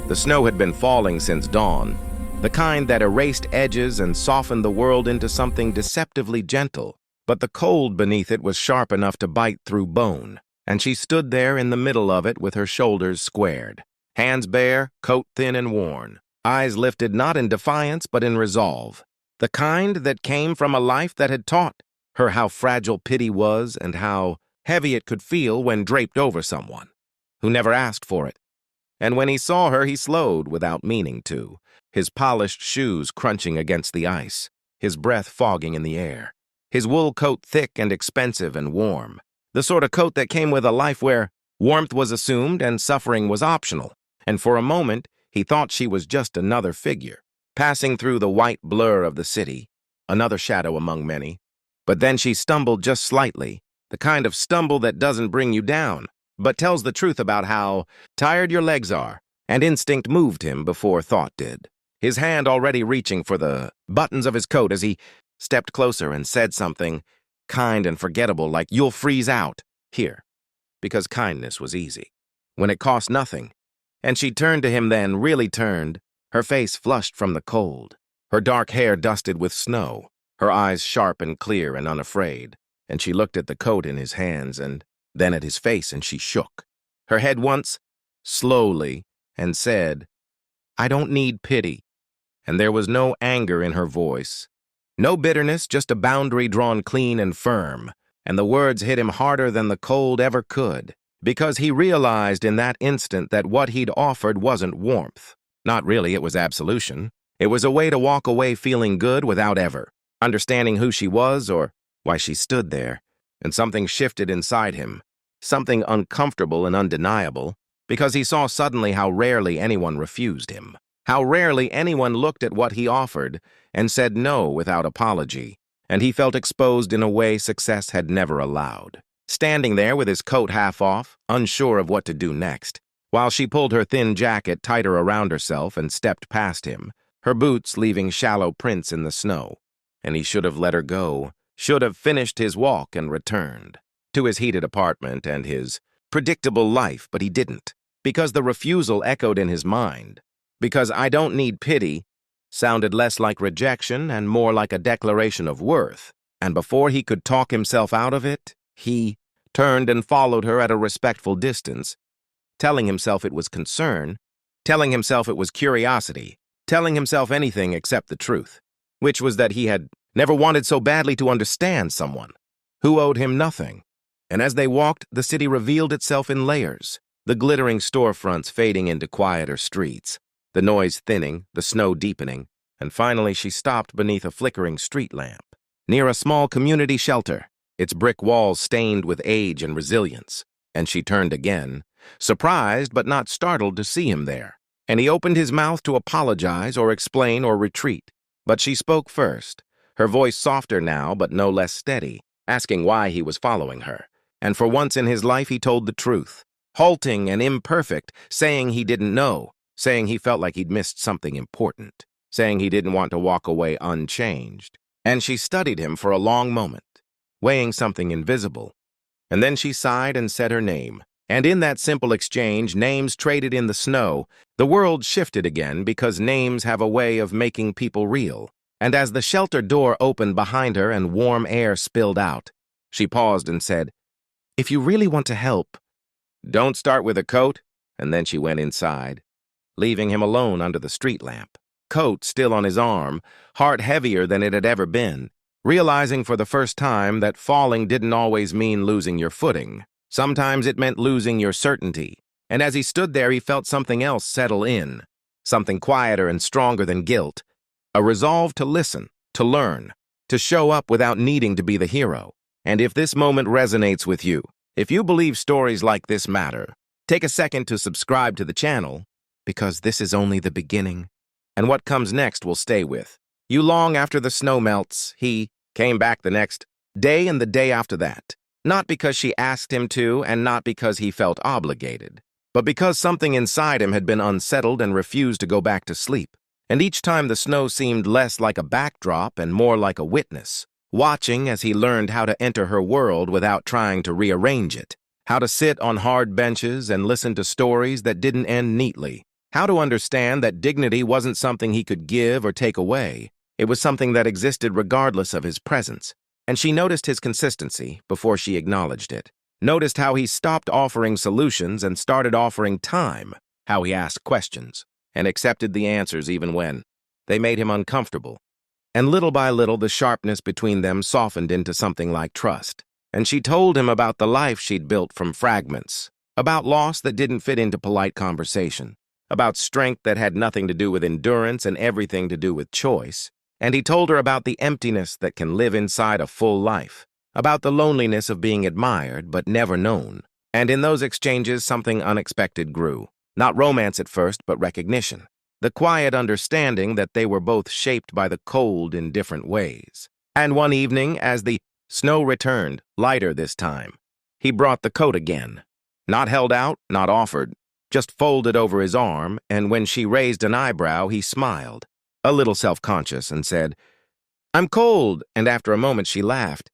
The snow had been falling since dawn, the kind that erased edges and softened the world into something deceptively gentle. But the cold beneath it was sharp enough to bite through bone, and she stood there in the middle of it with her shoulders squared, hands bare, coat thin and worn, eyes lifted not in defiance but in resolve, the kind that came from a life that had taught her how fragile pity was and how heavy it could feel when draped over someone who never asked for it. And when he saw her, he slowed without meaning to, his polished shoes crunching against the ice, his breath fogging in the air, his wool coat thick and expensive and warm, the sort of coat that came with a life where warmth was assumed and suffering was optional. And for a moment, he thought she was just another figure, passing through the white blur of the city, another shadow among many. But then she stumbled just slightly, the kind of stumble that doesn't bring you down, but tells the truth about how tired your legs are, and instinct moved him before thought did, his hand already reaching for the buttons of his coat as he stepped closer and said something kind and forgettable like, "You'll freeze out here," because kindness was easy, when it cost nothing. And she turned to him then, really turned, her face flushed from the cold, her dark hair dusted with snow, her eyes sharp and clear and unafraid, and she looked at the coat in his hands and then at his face, and she shook her head once, slowly, and said, "I don't need pity." And there was no anger in her voice, no bitterness, just a boundary drawn clean and firm, and the words hit him harder than the cold ever could, because he realized in that instant that what he'd offered wasn't warmth. Not really, it was absolution. It was a way to walk away feeling good without ever understanding who she was or why she stood there. And something shifted inside him, something uncomfortable and undeniable, because he saw suddenly how rarely anyone refused him, how rarely anyone looked at what he offered and said no without apology, and he felt exposed in a way success had never allowed. Standing there with his coat half off, unsure of what to do next, while she pulled her thin jacket tighter around herself and stepped past him, her boots leaving shallow prints in the snow, and he should have let her go, should have finished his walk and returned to his heated apartment and his predictable life, but he didn't, because the refusal echoed in his mind, because "I don't need pity" sounded less like rejection and more like a declaration of worth, and before he could talk himself out of it, he turned and followed her at a respectful distance, telling himself it was concern, telling himself it was curiosity, telling himself anything except the truth, which was that he had never wanted so badly to understand someone who owed him nothing. And as they walked, the city revealed itself in layers, the glittering storefronts fading into quieter streets, the noise thinning, the snow deepening, and finally she stopped beneath a flickering street lamp, near a small community shelter, its brick walls stained with age and resilience. And she turned again, surprised but not startled to see him there, and he opened his mouth to apologize or explain or retreat. But she spoke first, her voice softer now but no less steady, asking why he was following her. And for once in his life he told the truth, halting and imperfect, saying he didn't know, saying he felt like he'd missed something important, saying he didn't want to walk away unchanged. And she studied him for a long moment, weighing something invisible. And then she sighed and said her name. And in that simple exchange, names traded in the snow, the world shifted again because names have a way of making people real. And as the shelter door opened behind her and warm air spilled out, she paused and said, "If you really want to help, don't start with a coat." And then she went inside, leaving him alone under the street lamp, coat still on his arm, heart heavier than it had ever been, realizing for the first time that falling didn't always mean losing your footing. Sometimes it meant losing your certainty. And as he stood there, he felt something else settle in, something quieter and stronger than guilt, a resolve to listen, to learn, to show up without needing to be the hero. And if this moment resonates with you, if you believe stories like this matter, take a second to subscribe to the channel, because this is only the beginning, and what comes next will stay with you long after the snow melts. He came back the next day and the day after that, not because she asked him to and not because he felt obligated, but because something inside him had been unsettled and refused to go back to sleep. And each time the snow seemed less like a backdrop and more like a witness, watching as he learned how to enter her world without trying to rearrange it, how to sit on hard benches and listen to stories that didn't end neatly, How to understand that dignity wasn't something he could give or take away. It was something that existed regardless of his presence. And she noticed his consistency before she acknowledged it. Noticed how he stopped offering solutions and started offering time, how he asked questions and accepted the answers even when they made him uncomfortable. And little by little, the sharpness between them softened into something like trust. And she told him about the life she'd built from fragments, about loss that didn't fit into polite conversation, about strength that had nothing to do with endurance and everything to do with choice. And he told her about the emptiness that can live inside a full life, about the loneliness of being admired but never known. And in those exchanges, something unexpected grew. Not romance at first, but recognition. The quiet understanding that they were both shaped by the cold in different ways. And one evening, as the snow returned, lighter this time, he brought the coat again. Not held out, not offered, just folded over his arm, and when she raised an eyebrow, he smiled, a little self-conscious, and said, "I'm cold," and after a moment she laughed,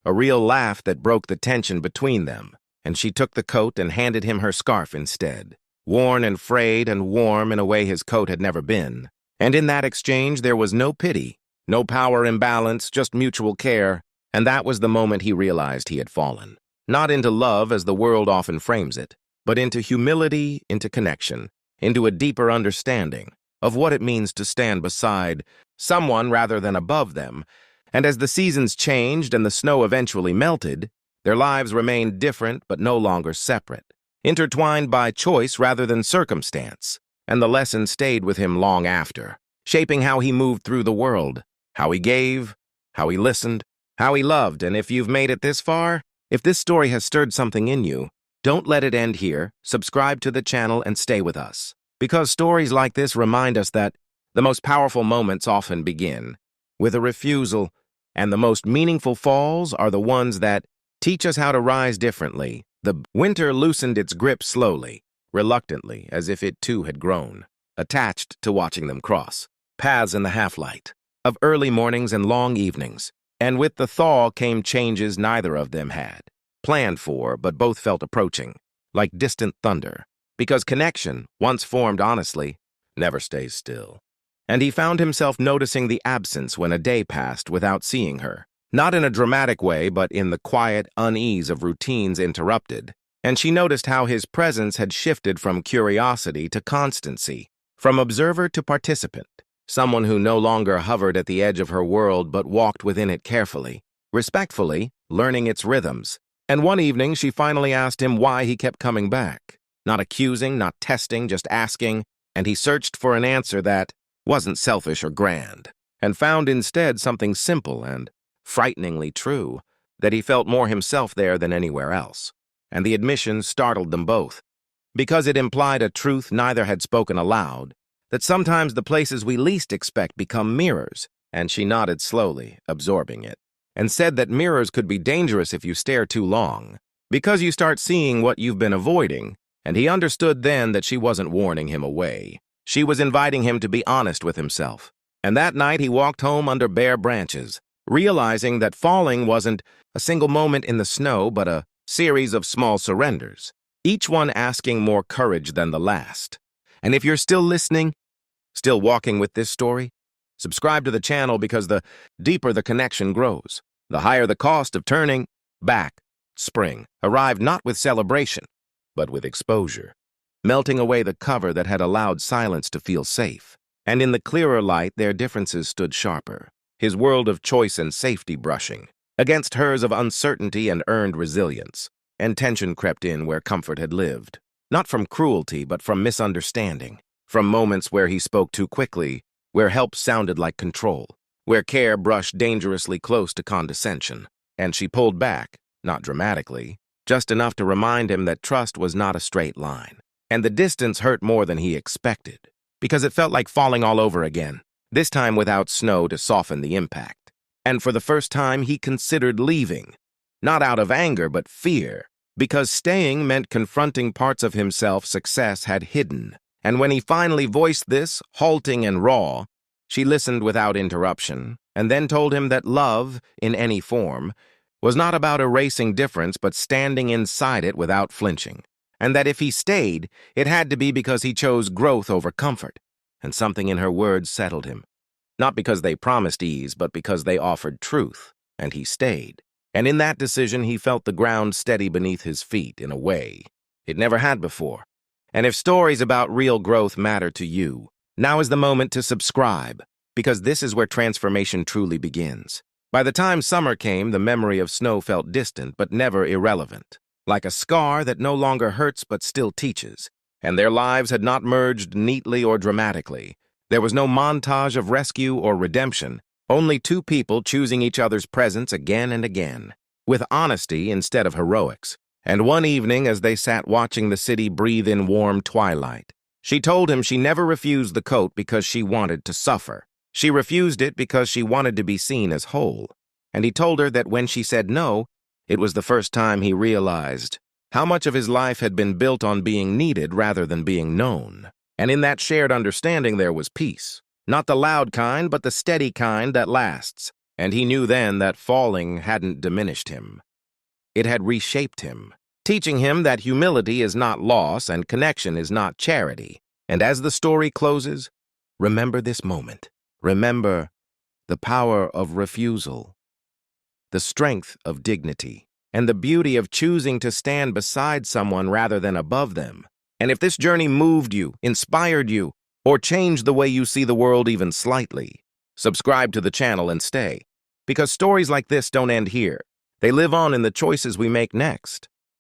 a real laugh that broke the tension between them, and she took the coat and handed him her scarf instead, worn and frayed and warm in a way his coat had never been. And in that exchange there was no pity, no power imbalance, just mutual care, and that was the moment he realized he had fallen. Not into love as the world often frames it, but into humility, into connection, into a deeper understanding of what it means to stand beside someone rather than above them. And as the seasons changed and the snow eventually melted, their lives remained different but no longer separate, intertwined by choice rather than circumstance. And the lesson stayed with him long after, shaping how he moved through the world, how he gave, how he listened, how he loved. And if you've made it this far, if this story has stirred something in you, don't let it end here. Subscribe to the channel and stay with us. Because stories like this remind us that the most powerful moments often begin with a refusal, and the most meaningful falls are the ones that teach us how to rise differently. The winter loosened its grip slowly, reluctantly, as if it too had grown, attached to watching them cross paths in the half-light of early mornings and long evenings. And with the thaw came changes neither of them had planned for, but both felt approaching, like distant thunder. Because connection, once formed honestly, never stays still. And he found himself noticing the absence when a day passed without seeing her. Not in a dramatic way, but in the quiet unease of routines interrupted. And she noticed how his presence had shifted from curiosity to constancy, from observer to participant, someone who no longer hovered at the edge of her world but walked within it carefully, respectfully, learning its rhythms. And one evening she finally asked him why he kept coming back. Not accusing, not testing, just asking, and he searched for an answer that wasn't selfish or grand, and found instead something simple and frighteningly true, that he felt more himself there than anywhere else. And the admission startled them both, because it implied a truth neither had spoken aloud, that sometimes the places we least expect become mirrors. And she nodded slowly, absorbing it, and said that mirrors could be dangerous if you stare too long, because you start seeing what you've been avoiding. And he understood then that she wasn't warning him away. She was inviting him to be honest with himself. And that night he walked home under bare branches, realizing that falling wasn't a single moment in the snow, but a series of small surrenders, each one asking more courage than the last. And if you're still listening, still walking with this story, subscribe to the channel, because the deeper the connection grows, the higher the cost of turning back. Spring arrived not with celebration, but with exposure, melting away the cover that had allowed silence to feel safe. And in the clearer light, their differences stood sharper, his world of choice and safety brushing against hers of uncertainty and earned resilience. And tension crept in where comfort had lived, not from cruelty, but from misunderstanding, from moments where he spoke too quickly, where help sounded like control, where care brushed dangerously close to condescension. And she pulled back, not dramatically, just enough to remind him that trust was not a straight line. And the distance hurt more than he expected, because it felt like falling all over again, this time without snow to soften the impact. And for the first time he considered leaving, not out of anger but fear, because staying meant confronting parts of himself success had hidden. And when he finally voiced this, halting and raw, she listened without interruption, and then told him that love, in any form, was not about erasing difference but standing inside it without flinching. and that if he stayed, it had to be because he chose growth over comfort. And something in her words settled him. Not because they promised ease, but because they offered truth, and he stayed. And in that decision, he felt the ground steady beneath his feet in a way it never had before. And if stories about real growth matter to you, now is the moment to subscribe, because this is where transformation truly begins. By the time summer came, the memory of snow felt distant but never irrelevant, like a scar that no longer hurts but still teaches. And their lives had not merged neatly or dramatically. There was no montage of rescue or redemption, only two people choosing each other's presence again and again, with honesty instead of heroics. And one evening, as they sat watching the city breathe in warm twilight, she told him she never refused the coat because she wanted to suffer. She refused it because she wanted to be seen as whole. And he told her that when she said no, it was the first time he realized how much of his life had been built on being needed rather than being known. And in that shared understanding there was peace. Not the loud kind, but the steady kind that lasts. And he knew then that falling hadn't diminished him. It had reshaped him, teaching him that humility is not loss and connection is not charity. And as the story closes, remember this moment. Remember the power of refusal, the strength of dignity, and the beauty of choosing to stand beside someone rather than above them. And if this journey moved you, inspired you, or changed the way you see the world even slightly, subscribe to the channel and stay, because stories like this don't end here. They live on in the choices we make next.